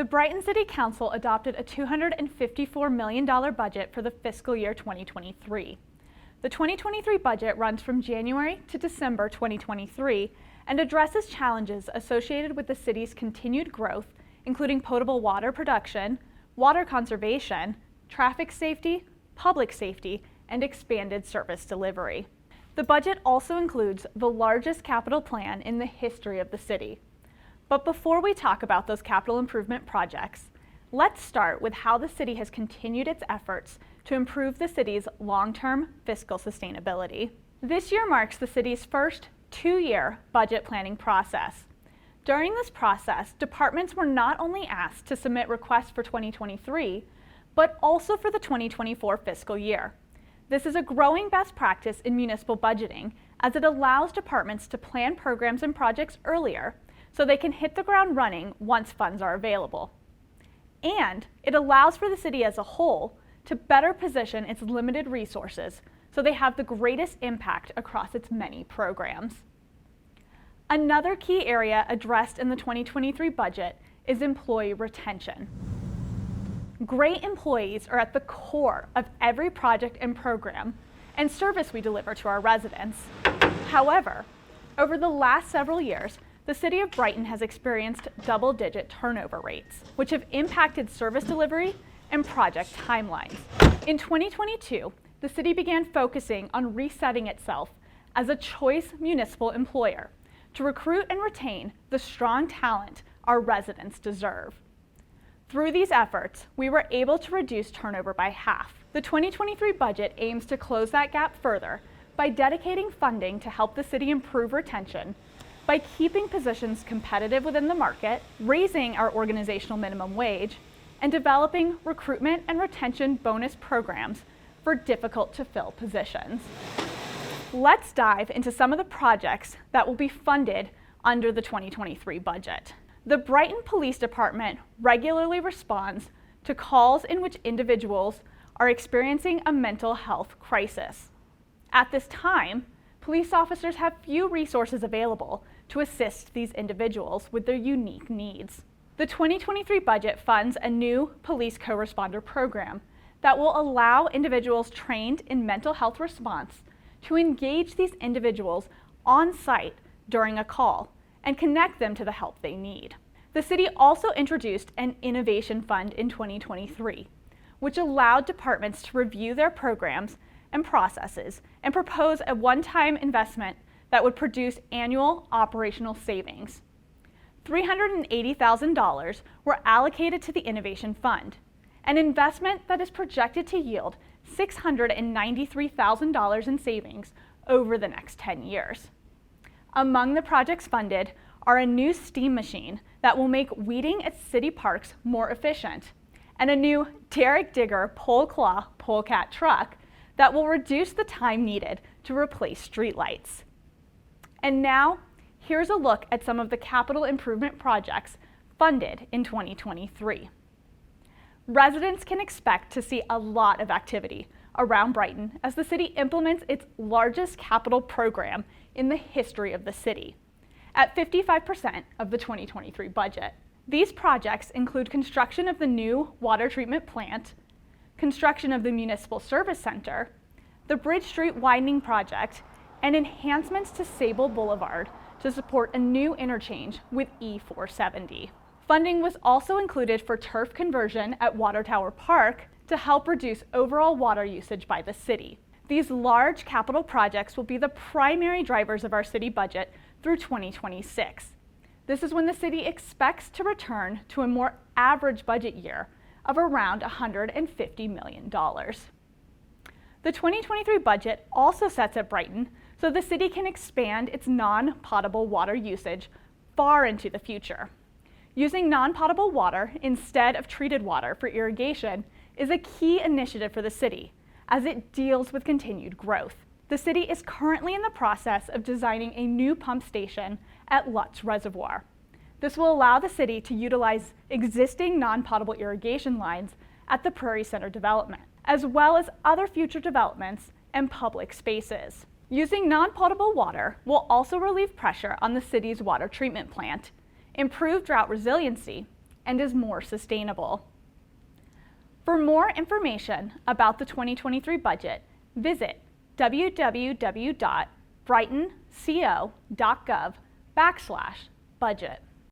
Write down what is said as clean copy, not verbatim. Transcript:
The Brighton City Council adopted a $254 million budget for the fiscal year 2023. The 2023 budget runs from January to December 2023 and addresses challenges associated with the city's continued growth, including potable water production, water conservation, traffic safety, public safety, and expanded service delivery. The budget also includes the largest capital plan in the history of the city. But before we talk about those capital improvement projects, let's start with how the city has continued its efforts to improve the city's long-term fiscal sustainability. This year marks the city's first two-year budget planning process. During this process, departments were not only asked to submit requests for 2023, but also for the 2024 fiscal year. This is a growing best practice in municipal budgeting, as it allows departments to plan programs and projects earlier so they can hit the ground running once funds are available. And it allows for the city as a whole to better position its limited resources so they have the greatest impact across its many programs. Another key area addressed in the 2023 budget is employee retention. Great employees are at the core of every project and program and service we deliver to our residents. However, over the last several years, the City of Brighton has experienced double-digit turnover rates, which have impacted service delivery and project timelines. In 2022, the city began focusing on resetting itself as a choice municipal employer to recruit and retain the strong talent our residents deserve. Through these efforts, we were able to reduce turnover by half. The 2023 budget aims to close that gap further by dedicating funding to help the city improve retention, by keeping positions competitive within the market, raising our organizational minimum wage, and developing recruitment and retention bonus programs for difficult to fill positions. Let's dive into some of the projects that will be funded under the 2023 budget. The Brighton Police Department regularly responds to calls in which individuals are experiencing a mental health crisis. At this time, police officers have few resources available to assist these individuals with their unique needs. The 2023 budget funds a new police co-responder program that will allow individuals trained in mental health response to engage these individuals on site during a call and connect them to the help they need. The city also introduced an innovation fund in 2023, which allowed departments to review their programs and processes and propose a one-time investment that would produce annual operational savings. $380,000 were allocated to the Innovation Fund, an investment that is projected to yield $693,000 in savings over the next 10 years. Among the projects funded are a new steam machine that will make weeding at city parks more efficient, and a new Derek Digger pole-claw polecat truck that will reduce the time needed to replace streetlights. And now, here's a look at some of the capital improvement projects funded in 2023. Residents can expect to see a lot of activity around Brighton as the city implements its largest capital program in the history of the city, at 55% of the 2023 budget. These projects include construction of the new water treatment plant, construction of the Municipal Service Center, the Bridge Street widening project, and enhancements to Sable Boulevard to support a new interchange with E470. Funding was also included for turf conversion at Water Tower Park to help reduce overall water usage by the city. These large capital projects will be the primary drivers of our city budget through 2026. This is when the city expects to return to a more average budget year of around $150 million. The 2023 budget also sets at Brighton so the city can expand its non-potable water usage far into the future. Using non-potable water instead of treated water for irrigation is a key initiative for the city as it deals with continued growth. The city is currently in the process of designing a new pump station at Lutz Reservoir. This will allow the city to utilize existing non-potable irrigation lines at the Prairie Center development, as well as other future developments and public spaces. Using non-potable water will also relieve pressure on the city's water treatment plant, improve drought resiliency, and is more sustainable. For more information about the 2023 budget, visit www.brightonco.gov/budget.